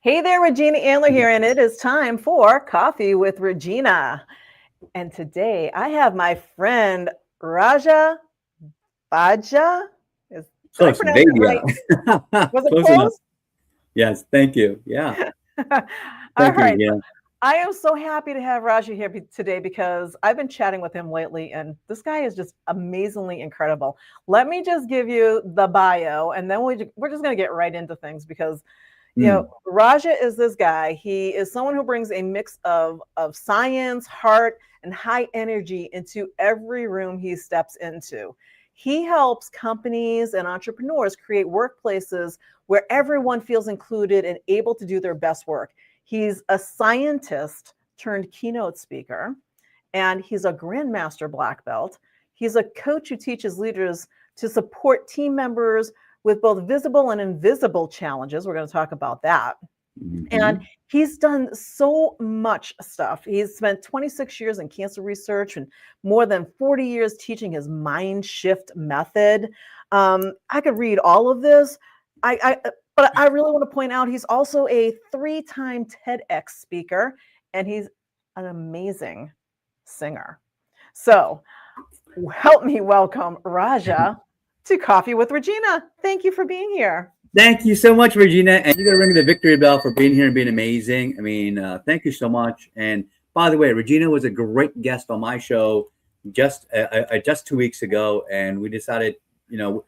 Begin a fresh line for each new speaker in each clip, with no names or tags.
Hey there, Regina Andler here, and it is time for Coffee with Regina. And today I have my friend Raja Vaidya. Did I
Close,
pronounce it right?
Vaidya.
Was it
Close enough.
close?
Yes, thank you. Yeah,
All
thank you,
right.
Regina.
I am so happy to have Raja here today because I've been chatting with him lately, and this guy is just amazingly incredible. Let me just give you the bio, and then we're just going to get right into things because
Mm,
Raja is this guy. He is someone who brings a mix of science, heart, and high energy into every room he steps into. He helps companies and entrepreneurs create workplaces where everyone feels included and able to do their best work. He's a scientist turned keynote speaker, and he's a grandmaster black belt. He's a coach who teaches leaders to support team members with both visible and invisible challenges. We're going to talk about that. And
mhm.
he's done so much stuff. He's spent 26 years in cancer research and more than 40 years teaching his mind shift method. I could read all of this. But I really want to point out he's also a 3-time TEDx speaker, and he's an amazing singer. So help me welcome Raja to Coffee with Regina. Thank you for being here.
Thank you so much, Regina. And you got to ring the victory bell for being here and being amazing. I mean, thank you so much. And by the way, Regina was a great guest on my show just 2 weeks ago, and we decided,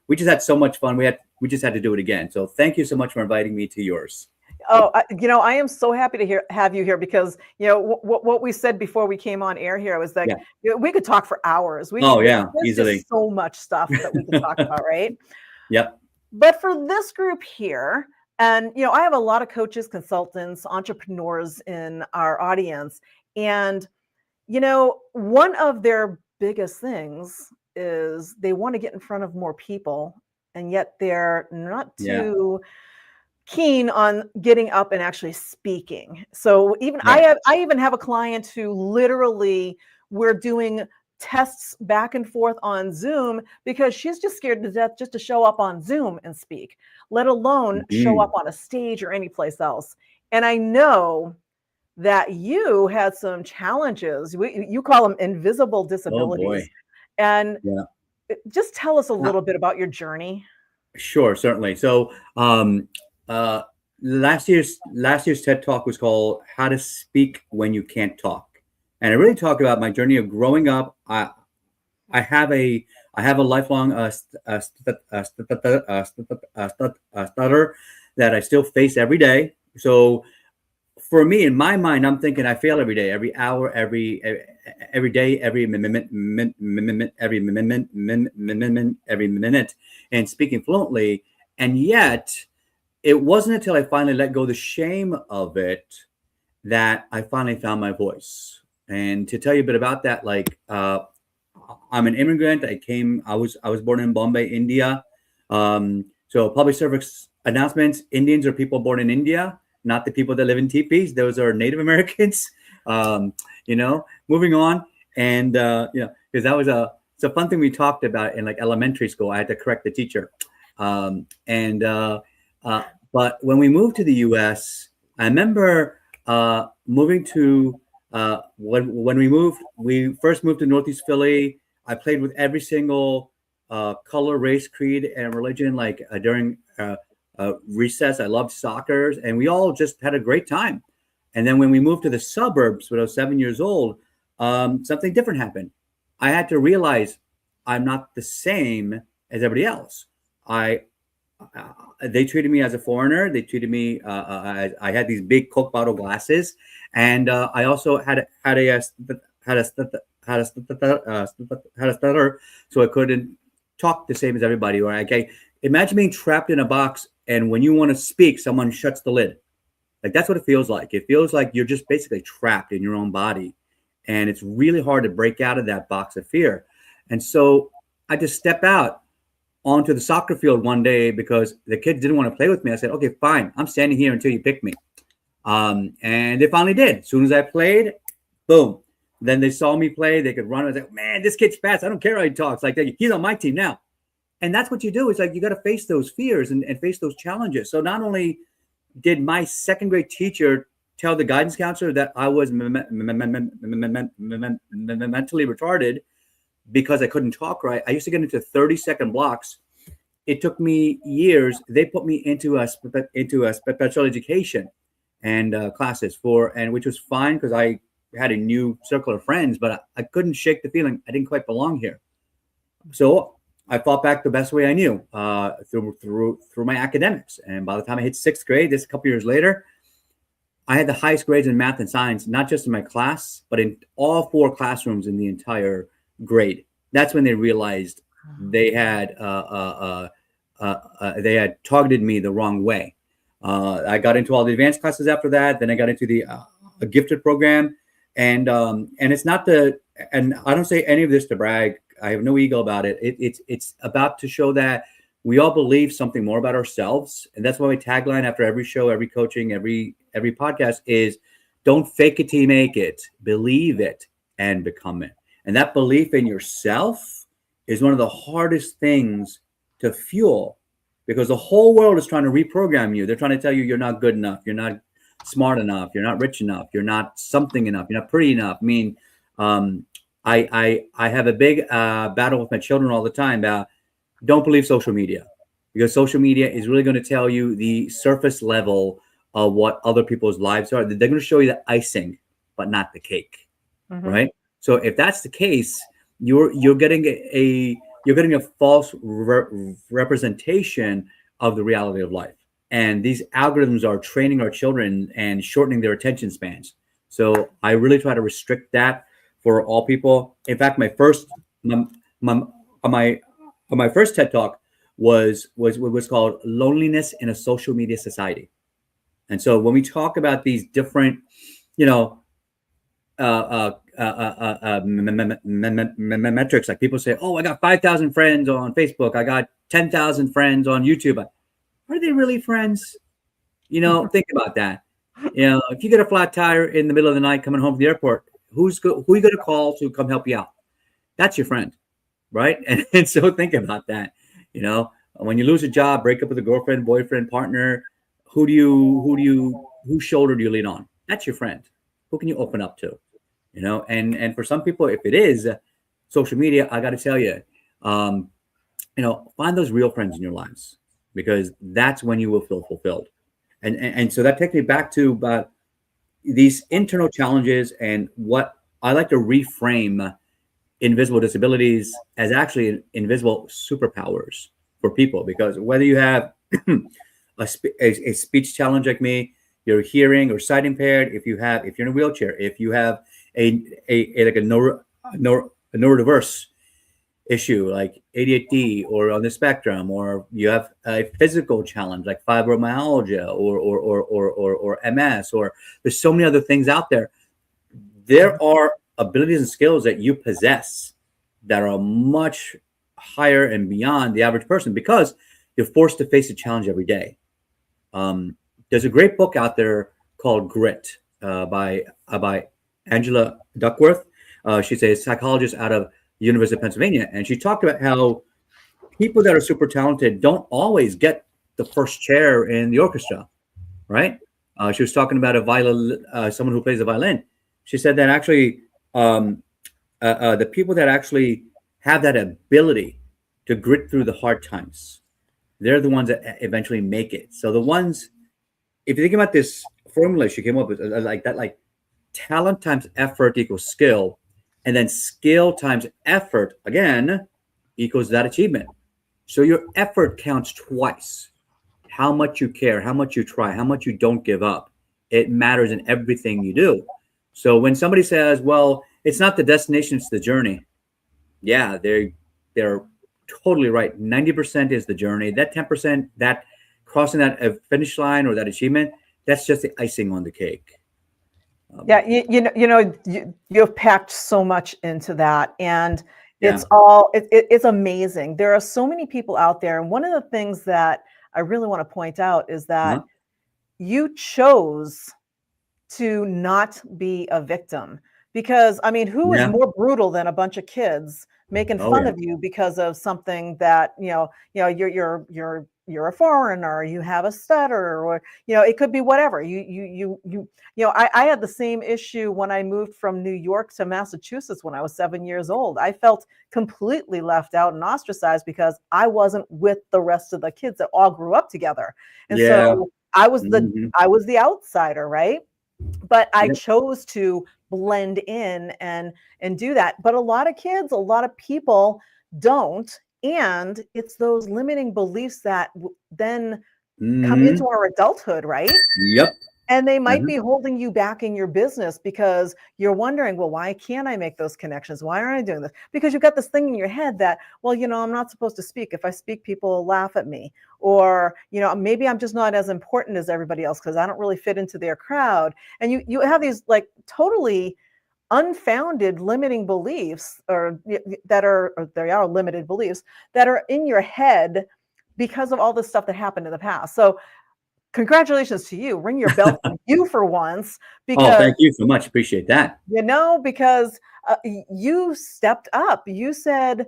we just had so much fun. We just had to do it again. So thank you so much for inviting me to yours.
I am so happy to have you here because what we said before we came on air here was that
Yeah.
we could talk for hours.
Oh yeah,
There's
easily.
just so much stuff that we could talk about, right?
Yep.
But for this group here, and I have a lot of coaches, consultants, entrepreneurs in our audience, and one of their biggest things is they want to get in front of more people, and yet they're not
Yeah.
too keen on getting up and actually speaking. So even
Right.
I even have a client who literally we're doing tests back and forth on Zoom because she's just scared to death just to show up on Zoom and speak, let alone show up
Mhm.
on a stage or any place else. And I know that you had some challenges. You call them invisible
Oh boy.
disabilities. And
Yeah.
just tell us a
Uh,
little bit about your journey.
Sure, certainly. So, uh, last year's TED Talk was called "How to Speak When You Can't Talk," and I really talk about my journey of growing up. I have a I have a lifelong stutter that I still face every day. So for me, in my mind, I'm thinking I fail every day, every hour, every day, every minute, and speaking fluently. And yet, it wasn't until I finally let go the shame of it that I finally found my voice. And to tell you a bit about that, I'm an immigrant. I was born in Bombay, India. So public service announcements: Indians are people born in India, not the people that live in teepees. Those are Native Americans. Moving on, and because that was it's a fun thing we talked about in like elementary school. I had to correct the teacher, and uh, but when we moved to the U.S., I remember moving to when we first moved to Northeast Philly. I played with every single color, race, creed, and religion. During recess, I loved soccer, and we all just had a great time. And then when we moved to the suburbs when I was 7 years old, something different happened. I had to realize I'm not the same as everybody else. I They treated me as a foreigner. They treated me. I had these big Coke bottle glasses, and I also had a stutter, so I couldn't talk the same as everybody. Or imagine being trapped in a box, and when you want to speak, someone shuts the lid. Like that's what it feels like. It feels like you're just basically trapped in your own body, and it's really hard to break out of that box of fear. And so I just step out onto the soccer field one day because the kids didn't want to play with me. I said, okay, fine. I'm standing here until you pick me. And they finally did. As soon as I played, boom. Then they saw me play. They could run. I was like, man, this kid's fast. I don't care how he talks. Like, he's on my team now. And that's what you do. It's like you got to face those fears and face those challenges. So not only did my second grade teacher tell the guidance counselor that I was mentally retarded because I couldn't talk right? I used to get into 30-second blocks. It took me years. They put me into a special education and classes and which was fine because I had a new circle of friends, but I couldn't shake the feeling I didn't quite belong here. So I fought back the best way I knew through my academics. And by the time I hit sixth grade, this a couple years later, I had the highest grades in math and science, not just in my class, but in all four classrooms in the entire grade. That's when they realized they had targeted me the wrong way. I got into all the advanced classes after that. Then I got into the gifted program, and it's not and I don't say any of this to brag. I have no ego about it. It's about to show that we all believe something more about ourselves, and that's why my tagline after every show, every coaching, every podcast is, "Don't fake it till you make it. Believe it and become it." And that belief in yourself is one of the hardest things to fuel, because the whole world is trying to reprogram you. They're trying to tell you you're not good enough, you're not smart enough, you're not rich enough, you're not something enough, you're not pretty enough. I mean, I have a big battle with my children all the time about don't believe social media, because social media is really going to tell you the surface level of what other people's lives are. They're going to show you the icing, but not the cake, right? So if that's the case, you're getting a false representation of the reality of life. And these algorithms are training our children and shortening their attention spans. So I really try to restrict that for all people. In fact, my first TED Talk was called "Loneliness in a Social Media Society." And so when we talk about these different, metrics, like people say, "Oh, I got 5,000 friends on Facebook. I got 10,000 friends on YouTube." Are they really friends? Think about that. If you get a flat tire in the middle of the night coming home from the airport, who are you going to call to come help you out? That's your friend, right? And so think about that. When you lose a job, break up with a girlfriend, boyfriend, partner, whose shoulder do you lean on? That's your friend. Who can you open up to? And for some people, if it is social media, I got to tell you, find those real friends in your lives, because that's when you will feel fulfilled. And so that takes me back to these internal challenges, and what I like to reframe invisible disabilities as actually invisible superpowers for people. Because whether you have a speech challenge like me, you're hearing or sight impaired, if you're in a wheelchair, if you have a neurodiverse issue like ADHD or on the spectrum, or you have a physical challenge like fibromyalgia or MS, or there's so many other things out there. There are abilities and skills that you possess that are much higher and beyond the average person, because you're forced to face a challenge every day. There's a great book out there called Grit by Angela Duckworth. She's a psychologist out of the University of Pennsylvania, and she talked about how people that are super talented don't always get the first chair in the orchestra, right? She was talking about someone who plays the violin. She said that actually the people that actually have that ability to grit through the hard times, they're the ones that eventually make it. So the ones, if you think about this formula she came up with, like talent times effort equals skill, and then skill times effort again equals that achievement. So your effort counts twice. How much you care, how much you try, how much you don't give up. It matters in everything you do. So when somebody says, "Well, it's not the destination, it's the journey," yeah, they're totally right. 90% is the journey. That 10%, that crossing that finish line or that achievement, that's just the icing on the cake.
Yeah, you've packed so much into that, and
Yeah.
it's amazing. There are so many people out there, and one of the things that I really want to point out is that you chose to not be a victim, because I mean, who is more brutal than a bunch of kids making fun of you because of something that you're you're a foreigner, you have a stutter, or it could be whatever. I had the same issue when I moved from New York to Massachusetts when I was 7 years old. I felt completely left out and ostracized because I wasn't with the rest of the kids that all grew up together. And
Yeah.
so I was the
Mhm.
I was the outsider, right? But I
Yep.
chose to blend in and do that. But a lot of kids, a lot of people don't, and it's those limiting beliefs that then come into
Mhm.
our adulthood, right?
Yep.
And they might
Mhm.
be holding you back in your business because you're wondering, well, why can't I make those connections? Why aren't I doing this? Because you've got this thing in your head that, well, I'm not supposed to speak. If I speak, people will laugh at me. Or, maybe I'm just not as important as everybody else because I don't really fit into their crowd. And you have these like totally unfounded limiting beliefs or they are limited beliefs that are in your head because of all the stuff that happened in the past. So congratulations to you. Ring your bell for you for once,
Oh,
because
thank you so much. Appreciate that.
because you stepped up. You said,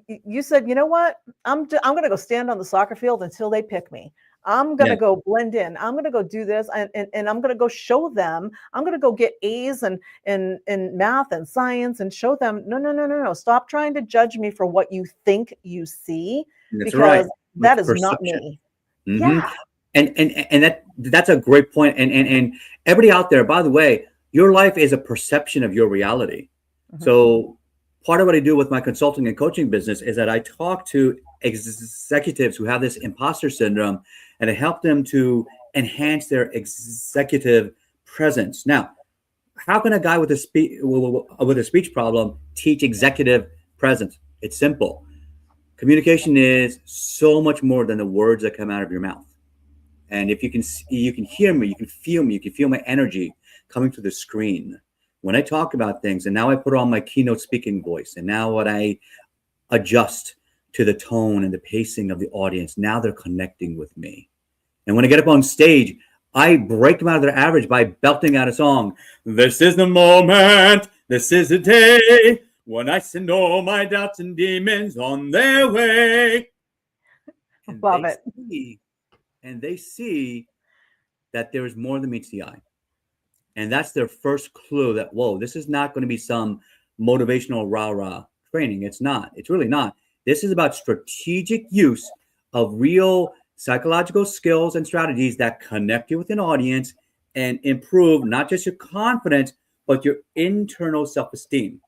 you know what? I'm going to go stand on the soccer field until they pick me. I'm going
Yeah.
to go blend in. I'm going to go do this, and I'm going to go show them. I'm going to go get A's in math and science and show them, no, no, no, no, no. Stop trying to judge me for what you think you see,
That's right.
because
It's
that is not
perception.
me.
Hmm.
Yeah.
And that's a great point. And everybody out there, by the way, your life is a perception of your reality.
Mhm.
So part of what I do with my consulting and coaching business is that I talk to executives who have this imposter syndrome, and I help them to enhance their executive presence. Now, how can a guy with a speech problem teach executive presence? It's simple. Communication is so much more than the words that come out of your mouth. And if you can hear me, you can feel me, you can feel my energy coming through the screen when I talk about things. And now I put on my keynote speaking voice, and now what I adjust to the tone and the pacing of the audience, now they're connecting with me. And when I get up on stage, I break them out of their average by belting out a song. This is the moment, this is the day when I send all my doubts and demons on their way. And
Love
they
it.
see, and they see that there is more than meets the eye. And that's their first clue that, whoa, this is not going to be some motivational rah rah training. It's not. It's really not. This is about strategic use of real psychological skills and strategies that connect you with an audience and improve not just your confidence, but your internal self esteem.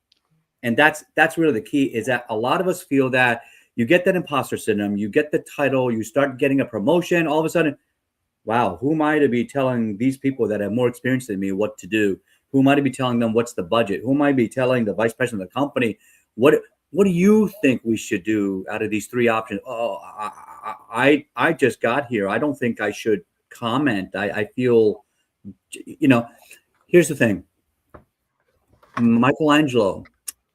And that's really the key, is that a lot of us feel that you get that imposter syndrome, you get the title, you start getting a promotion, all of a sudden, wow, who am I to be telling these people that have more experience than me what to do? Who am I to be telling them what's the budget? Who am I to be telling the vice president of the company what do you think we should do out of these three options? Oh, I just got here. I don't think I should comment. I feel, you know. Here's the thing. Michelangelo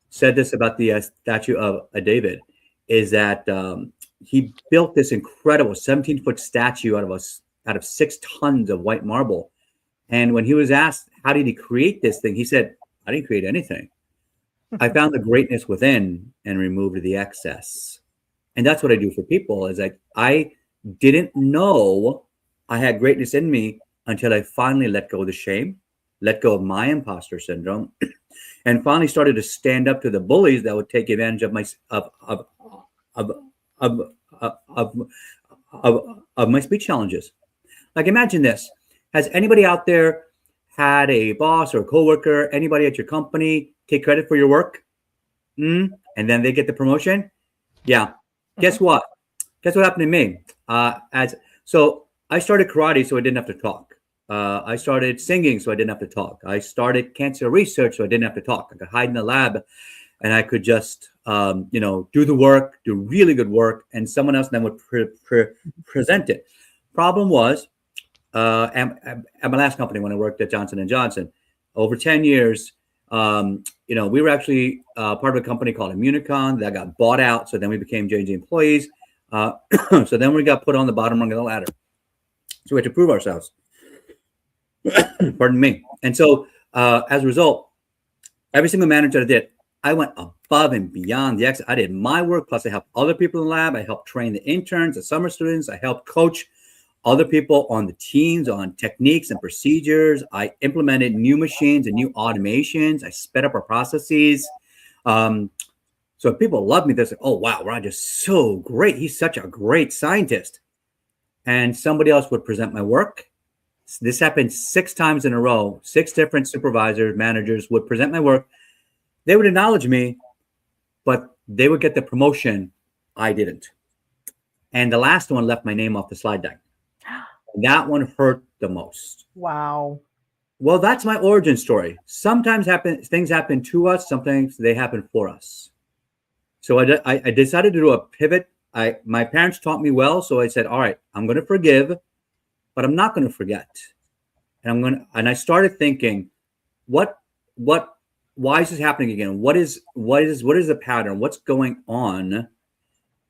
said this about the statue of David, is that he built this incredible 17-foot statue out of 6 tons of white marble. And when he was asked, how did he create this thing? He said, I didn't create anything. I found the greatness within and removed the excess. And that's what I do for people, is like, I didn't know I had greatness in me until I finally let go of the shame, let go of my imposter syndrome, and finally started to stand up to the bullies that would take advantage of my of of of, of, of my speech challenges. Like, imagine this: has anybody out there had a boss or a coworker, anybody at your company, take credit for your work, and then they get the promotion? Yeah. Guess
Mhm.
what? Guess what happened to me? As so, I started karate, so I didn't have to talk. I started singing, so I didn't have to talk. I started cancer research, so I didn't have to talk. I could hide in the lab, and I could just, do the work, do really good work, and someone else then would present it. Problem was, at my last company when I worked at Johnson and Johnson, over 10 years, we were actually part of a company called Immunicon that got bought out. So then we became J&J employees. So then we got put on the bottom rung of the ladder. So we had to prove ourselves. Pardon me. And so as a result, every single manager that I did, I went above and beyond the exit. I did my work, plus I helped other people in the lab. I helped train the interns, the summer students. I helped coach other people on the teams on techniques and procedures. I implemented new machines and new automations. I sped up our processes. So people love me. They're like, oh, wow, Raja's so great. He's such a great scientist. And somebody else would present my work. This happened 6 times in a row. 6 different supervisors, managers would present my work. They would acknowledge me, but they would get the promotion. I didn't. And the last one left my name off the slide deck. That one hurt the most.
Wow.
Well, that's my origin story. Sometimes things happen to us. Sometimes they happen for us. So I decided to do a pivot. My parents taught me well. So I said, all right, I'm going to forgive, but I'm not going to forget. And I started thinking, why is this happening again? What is the pattern? What's going on?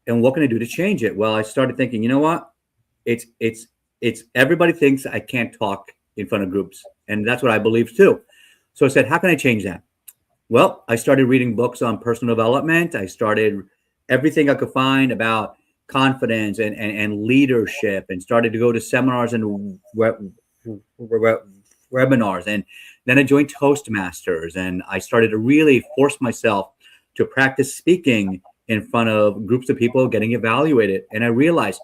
And what can I do to change it? Well, I started thinking, you know what? It's everybody thinks I can't talk in front of groups. And that's what I believe too. So I said, how can I change that? Well, I started reading books on personal development. I started everything I could find about confidence and leadership, and started to go to seminars and webinars. And then I joined Toastmasters, and I started to really force myself to practice speaking in front of groups of people getting evaluated. And I realized,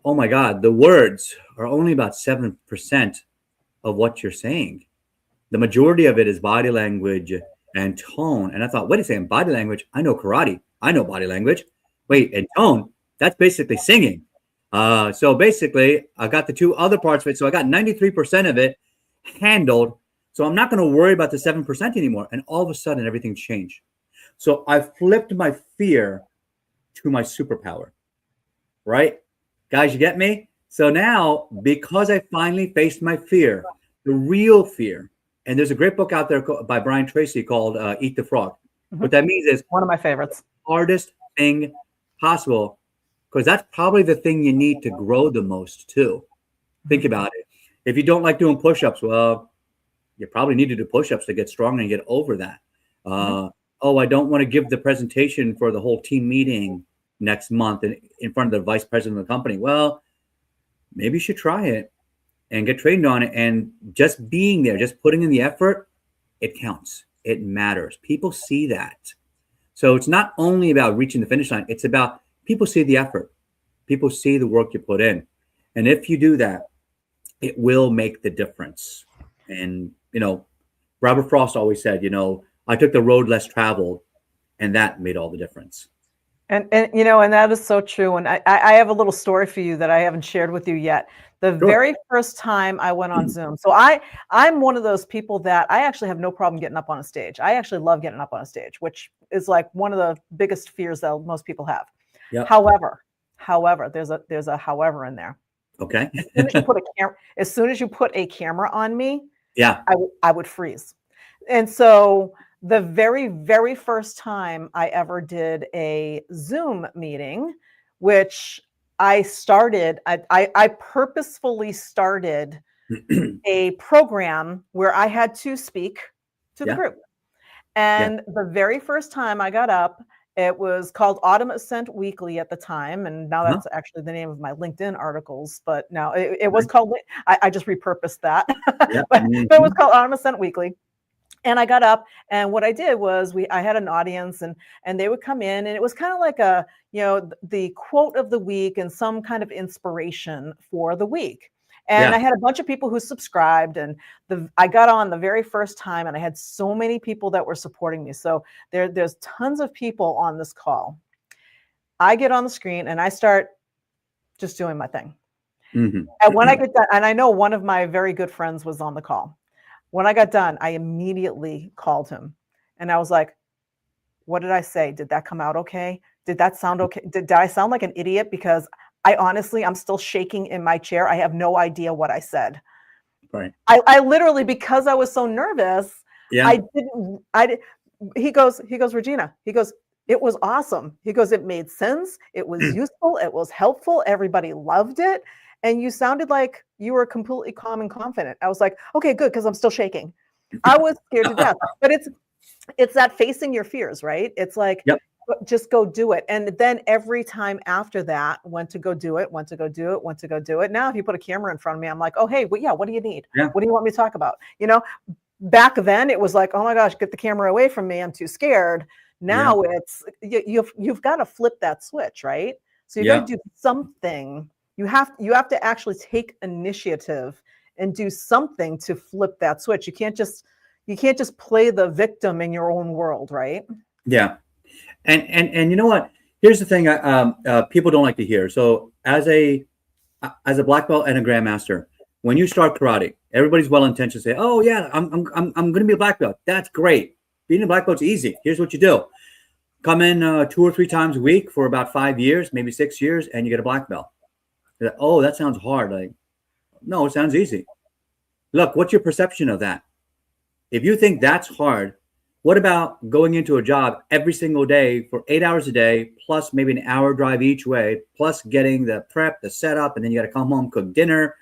oh my God, the words are only about 7% of what you're saying. The majority of it is body language and tone. And I thought, wait a second, body language, I know karate. I know body language. Wait, and tone, that's basically singing. So basically, I got the 2 other parts of it. So I got 93% of it handled. So I'm not going to worry about the 7% anymore. And all of a sudden, everything changed. So I flipped my fear to my superpower, right? Guys, you get me? So now, because I finally faced my fear, the real fear, and there's a great book out there by Brian Tracy called Eat the Frog. Mm-hmm. What that means is
one of my favorites.
Hardest thing possible, because that's probably the thing you need to grow the most too. Think about it. If you don't like doing push-ups, well, you probably need to do push-ups to get stronger and get over that. Oh, I don't want to give the presentation for the whole team meeting next month in front of the vice president of the company. Well, maybe you should try it and get trained on it. And just being there, just putting in the effort, it counts. It matters. People see that. So it's not only about reaching the finish line. It's about people see the effort. People see the work you put in. And if you do that, it will make the difference. And, Robert Frost always said, I took the road less traveled, and that made all the difference.
And that is so true. And I have a little story for you that I haven't shared with you yet. The very first time I went on Zoom. So I'm one of those people that I actually have no problem getting up on a stage. I actually love getting up on a stage, which is like one of the biggest fears that most people have. Yep. However, there's a however in there.
Okay.
As soon as you put a camera on me,
yeah,
I would freeze. And so the very, very first time I ever did a Zoom meeting, which I purposefully started a program where I had to speak to the group. And the very first time I got up, it was called Autumn Ascent Weekly at the time. And now that's actually the name of my LinkedIn articles. But now it was called, I just repurposed that. but it was called Autumn Ascent Weekly. And I got up, and what I did was I had an audience, and they would come in, and it was kind of like the quote of the week and some kind of inspiration for the week. And I had a bunch of people who subscribed, and I got on the very first time, and I had so many people that were supporting me. So there's tons of people on this call. I get on the screen, and I start just doing my thing. Mm-hmm. And when I get done, and I know one of my very good friends was on the call. When I got done, I immediately called him, and I was like, what did I say? Did that come out okay? Did that sound okay? Did I sound like an idiot? Because I'm still shaking in my chair. I have no idea what I said.
Right.
I literally, because I was so nervous, he goes, Regina, he goes, it was awesome. He goes, it made sense. It was useful. It was helpful. Everybody loved it. And you sounded like you were completely calm and confident. I was like, okay, good, because I'm still shaking. I was scared to death. But it's that facing your fears, right? It's like,
Yep.
just go do it. And then every time after that, when to go do it, when to go do it, when to go do it. Now, if you put a camera in front of me, I'm like, oh, hey, well, yeah, what do you need?
Yeah.
What do you want me to talk about? Back then it was like, oh my gosh, get the camera away from me. I'm too scared. Now it's you've got to flip that switch, right? So you got to do something. You have to actually take initiative and do something to flip that switch. You can't just play the victim in your own world, right?
Yeah. And you know what? Here's the thing people don't like to hear. So as a black belt and a grandmaster, when you start karate, everybody's well intentioned say, "Oh yeah, I'm going to be a black belt." That's great. Being a black belt's easy. Here's what you do: come in 2 or 3 times a week for about 5 years, maybe 6 years, and you get a black belt. Like, oh, that sounds hard. Like, no, it sounds easy. Look, what's your perception of that? If you think that's hard, what about going into a job every single day for 8 hours a day, plus maybe an hour drive each way, plus getting the prep, the setup, and then you got to come home, cook dinner.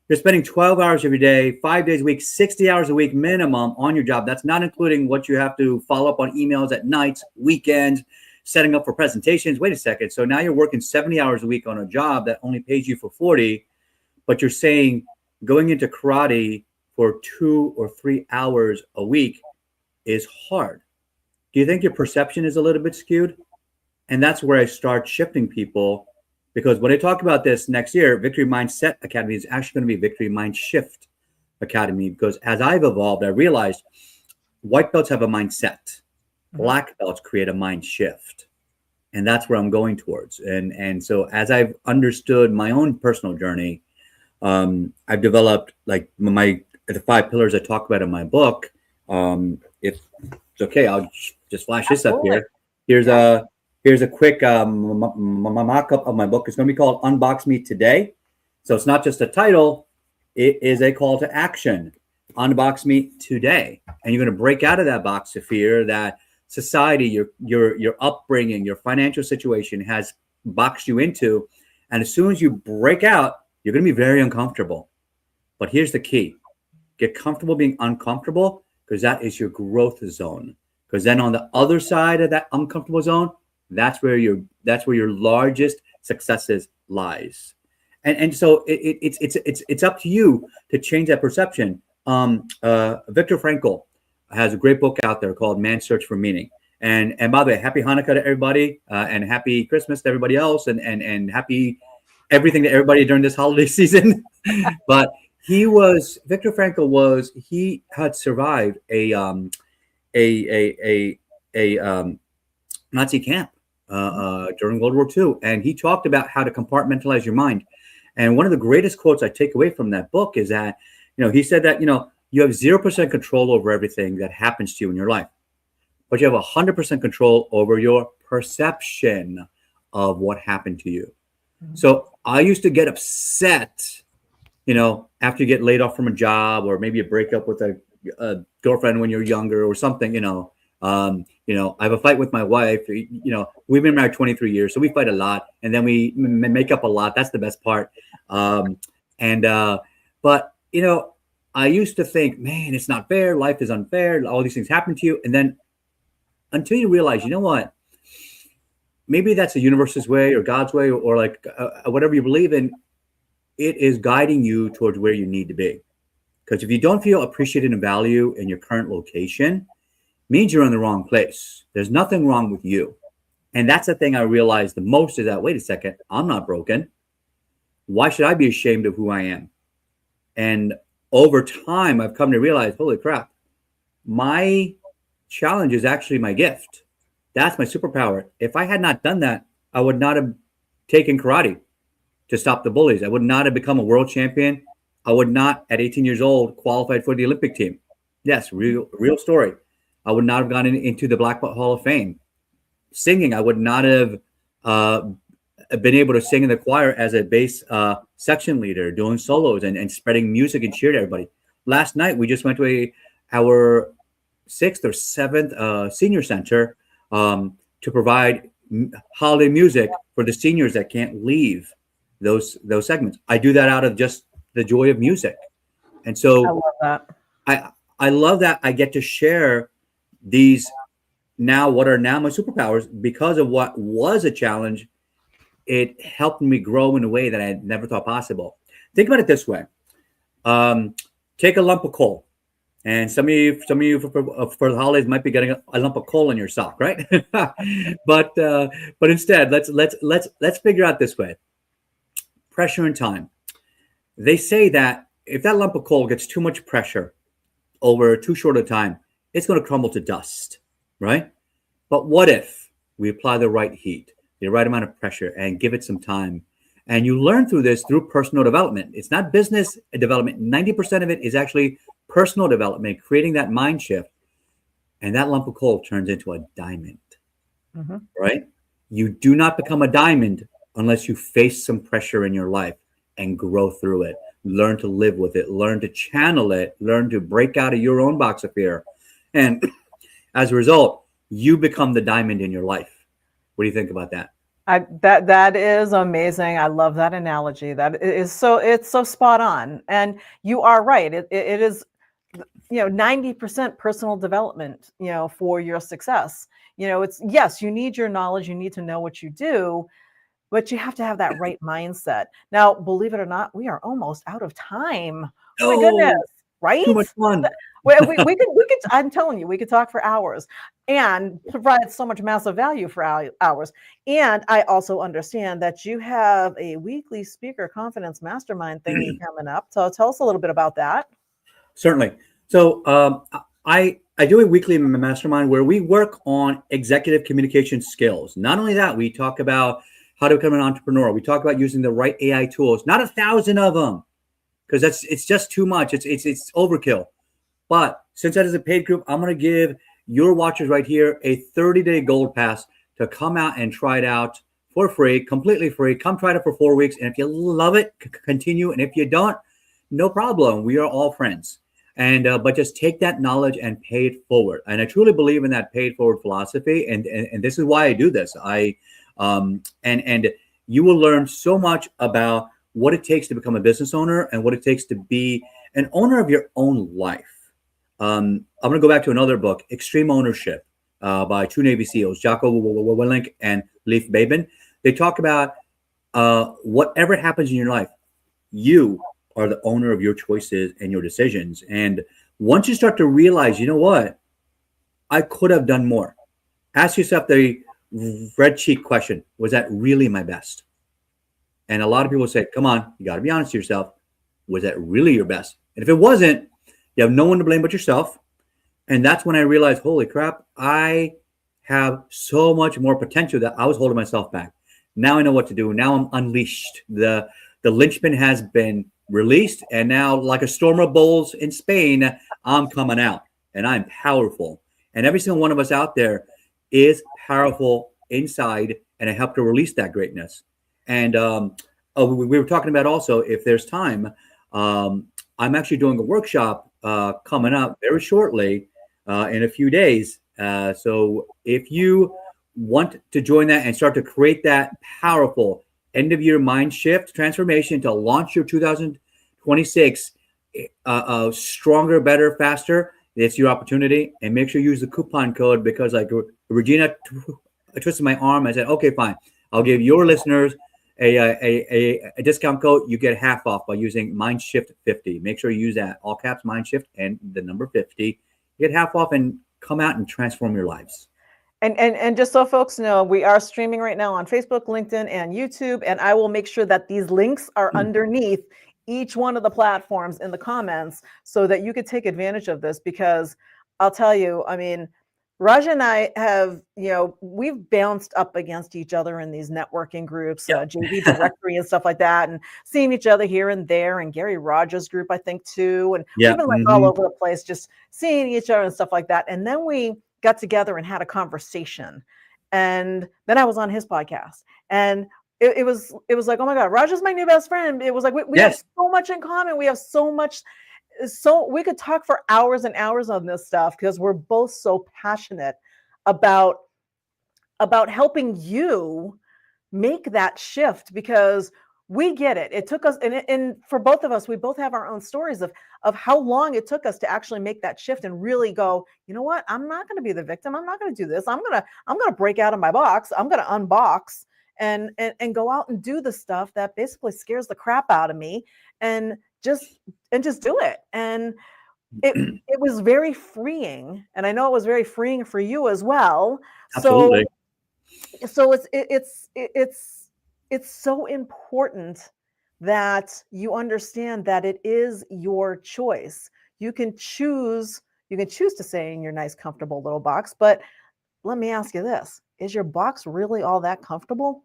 You're spending 12 hours every day, 5 days a week, 60 hours a week minimum on your job. That's not including what you have to follow up on emails at nights, weekends, setting up for presentations. Wait a second. So now you're working 70 hours a week on a job that only pays you for 40, but you're saying going into karate for 2 or 3 hours a week is hard. Do you think your perception is a little bit skewed? And that's where I start shifting people, because when I talk about this next year, Victory Mindset Academy is actually going to be Victory Mind Shift Academy, because as I've evolved, I realized white belts have a mindset. Black belts create a mind shift. And that's where I'm going towards. And so as I've understood my own personal journey, I've developed like the 5 pillars I talk about in my book. If it's okay, I'll just flash this up here. Here's a quick mock-up of my book. It's going to be called Unbox Me Today. So it's not just a title, it is a call to action. Unbox me today. And you're going to break out of that box of fear that society, your upbringing, your financial situation has boxed you into. And as soon as you break out, you're going to be very uncomfortable. But here's the key. Get comfortable being uncomfortable, because that is your growth zone. Because then on the other side of that uncomfortable zone, that's where your largest successes lies. And so it's up to you to change that perception. Viktor Frankl has a great book out there called Man's Search for Meaning. And by the way, happy Hanukkah to everybody, and happy Christmas to everybody else, and happy everything to everybody during this holiday season. But Viktor Frankl he had survived a Nazi camp during World War II, and he talked about how to compartmentalize your mind. And one of the greatest quotes I take away from that book is that, he said that, you have 0% control over everything that happens to you in your life, but you have 100% control over your perception of what happened to you. Mm-hmm. So I used to get upset, after you get laid off from a job, or maybe you break up with a girlfriend when you're younger or something, I have a fight with my wife. We've been married 23 years, so we fight a lot, and then we make up a lot. That's the best part. But I used to think, man, it's not fair. Life is unfair. All these things happen to you. And then until you realize, you know what, maybe that's the universe's way or God's way, or like whatever you believe in, it is guiding you towards where you need to be. Because if you don't feel appreciated and value in your current location, means you're in the wrong place. There's nothing wrong with you. And that's the thing I realized the most, is that, wait a second, I'm not broken. Why should I be ashamed of who I am? And over time, I've come to realize, holy crap, my challenge is actually my gift. That's my superpower. If I had not done that, I would not have taken karate to stop the bullies. I would not have become a world champion. I would not, at 18 years old, qualified for the Olympic team. Yes, real story. I would not have gone into the Black Belt Hall of Fame. Singing, I would not have been able to sing in the choir as a bass section leader, doing solos and spreading music and cheer to everybody. Last night, we just went to our 6th or 7th senior center to provide holiday music for the seniors that can't leave those segments. I do that out of just the joy of music. And so
I love that.
I love that I get to share these now what are now my superpowers because of what was a challenge. It helped me grow in a way that I had never thought possible. Think about it this way. Um, take a lump of coal. And some of you for the holidays might be getting a lump of coal in your sock, right? But instead, let's figure out this way: pressure and time. They say that if that lump of coal gets too much pressure over too short a time, it's going to crumble to dust, right? But what if we apply the right heat, the right amount of pressure, and give it some time? And you learn through this through personal development. It's not business development. 90% of it is actually personal development, creating that mind shift. And that lump of coal turns into a diamond, right? You do not become a diamond unless you face some pressure in your life and grow through it. Learn to live with it, learn to channel it, learn to break out of your own box of fear. And as a result, you become the diamond in your life. What do you think about that?
That is amazing. I love that analogy. It's so spot on. And you are right. It is 90% personal development, for your success. It's, yes, you need your knowledge, you need to know what you do, but you have to have that right mindset. Now, believe it or not, we are almost out of time. Oh my goodness,
Oh,
right?
too much fun.
We could, I'm telling you, we could talk for hours and provide so much massive value for hours. And I also understand that you have a weekly speaker confidence mastermind thingy coming up. So tell us a little bit about that.
Certainly. So I do a weekly mastermind where we work on executive communication skills. Not only that, we talk about how to become an entrepreneur. We talk about using the right AI tools, not 1,000 of them, because it's just too much. It's overkill. But since that is a paid group, I'm going to give your watchers right here a 30-day gold pass to come out and try it out for free, completely free. Come try it for 4 weeks. And if you love it, continue. And if you don't, no problem. We are all friends. And but just take that knowledge and pay it forward. And I truly believe in that paid forward philosophy. And this is why I do this. And you will learn so much about what it takes to become a business owner and what it takes to be an owner of your own life. I'm going to go back to another book, Extreme Ownership, by two Navy SEALs, Jocko Willink and Leif Babin. They talk about whatever happens in your life, you are the owner of your choices and your decisions. And once you start to realize, you know what, I could have done more. Ask yourself the red cheek question: was that really my best? And a lot of people say, come on, you got to be honest with yourself. Was that really your best? And if it wasn't, you have no one to blame but yourself. And that's when I realized, holy crap, I have so much more potential that I was holding myself back. Now I know what to do. Now I'm unleashed. The linchpin has been released. And now, like a storm of bulls in Spain, I'm coming out and I'm powerful. And every single one of us out there is powerful inside. And I help to release that greatness. And we were talking about also, if there's time, I'm actually doing a workshop coming up very shortly in a few days. So if you want to join that and start to create that powerful end of year mind shift transformation to launch your 2026 stronger, better, faster, it's your opportunity. And make sure you use the coupon code, because like Regina twisted my arm. I said, okay, fine. I'll give your listeners a discount code. You get half off by using Mindshift 50. Make sure you use that, all caps Mindshift and the number 50. Get half off and come out and transform your lives.
And just so folks know, we are streaming right now on Facebook, LinkedIn, and YouTube. And I will make sure that these links are underneath each one of the platforms in the comments so that you could take advantage of this. Because I'll tell you, I mean, Raja and I have, we've bounced up against each other in these networking groups, JV directory and stuff like that, and seeing each other here and there, and Gary Rogers group, I think, too. And we've been like all over the place, just seeing each other and stuff like that. And then we got together and had a conversation. And then I was on his podcast, and it was like, oh my God, Raja's my new best friend. It was like, we have so much in common. We have so much. So we could talk for hours and hours on this stuff, because we're both so passionate about helping you make that shift, because We get it. It took us, and for both of us, we both have our own stories of how long it took us to actually make that shift and really go, you know what? I'm not going to be the victim. I'm not going to do this. I'm gonna break out of my box. I'm gonna unbox and go out and do the stuff that basically scares the crap out of me, and just do it. And it was very freeing, and I know it was very freeing for you as well. So
Absolutely.
it's so important that you understand that it is your choice. You can choose to stay in your nice comfortable little box, but let me ask you this: is your box really all that comfortable?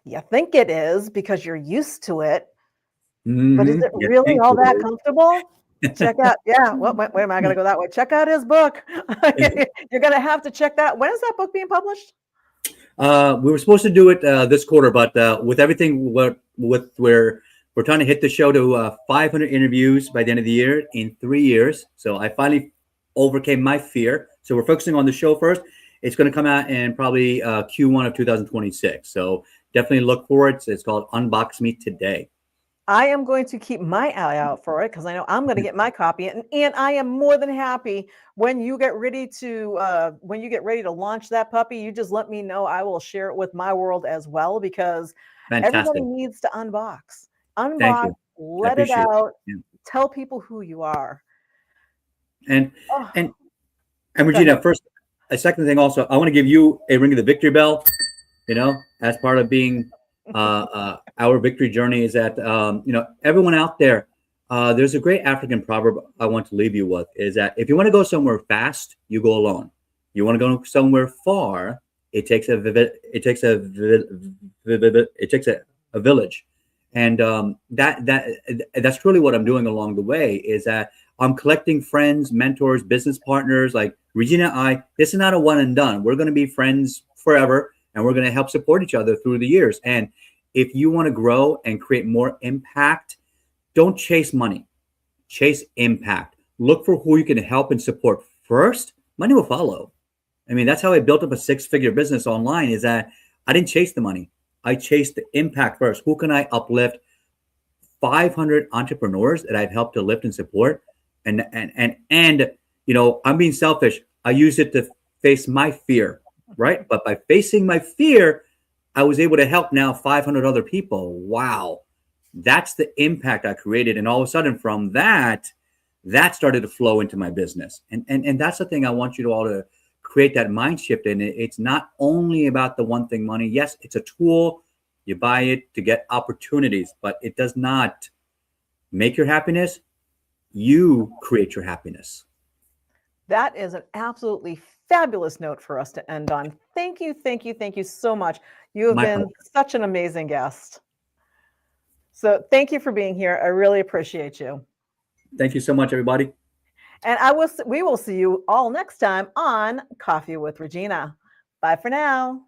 You think it is because you're used to it, but is it
You
really
think
all that
it
comfortable? Check out, yeah. Well, wait, am I going to go that way? Check out his book.
is.
You're going to have to check that. When is that book being published?
We were supposed to do it this quarter, but with everything, we're trying to hit the show to 500 interviews by the end of the year in 3 years. So I finally overcame my fear. So we're focusing on the show first. It's going to come out in probably Q1 of 2026. So definitely look for it. It's called Unbox Me Today.
I am going to keep my eye out for it because I know I'm going to get my copy, and I am more than happy when you get ready to launch that puppy. You just let me know. I will share it with my world as well, because everybody
Fantastic.
needs to unbox,
Thank
unbox,
you. I
let it
appreciate it.
out,
Yeah.
tell people who you are.
And
Oh,
and
go ahead.
Regina, first, a second thing also, I want to give you a ring of the victory bell. As part of being our victory journey, is that everyone out there, there's a great African proverb I want to leave you with, is that if you want to go somewhere fast, you go alone. You want to go somewhere far, it takes a village. And that's truly what I'm doing along the way, is that I'm collecting friends, mentors, business partners like Regina. This is not a one and done. We're going to be friends forever, and we're going to help support each other through the years. And if you want to grow and create more impact, don't chase money, chase impact. Look for who you can help and support first. Money will follow. I mean, that's how I built up a 6-figure business online, is that I didn't chase the money. I chased the impact first. Who can I uplift? 500 entrepreneurs that I've helped to lift and support. And I'm being selfish. I used it to face my fear, right? But by facing my fear, I was able to help now 500 other people. Wow. That's the impact I created. And all of a sudden from that started to flow into my business. And that's the thing I want you to all to create that mind shift. And it's not only about the one thing, money. Yes, it's a tool. You buy it to get opportunities, but it does not make your happiness. You create your happiness.
That is an absolutely fabulous note for us to end on. Thank you, thank you, thank you so much. You have
My
been
pleasure.
such an amazing guest. So thank you for being here. I really appreciate you.
Thank you so much, everybody.
And we will see you all next time on Coffee with Regina. Bye for now.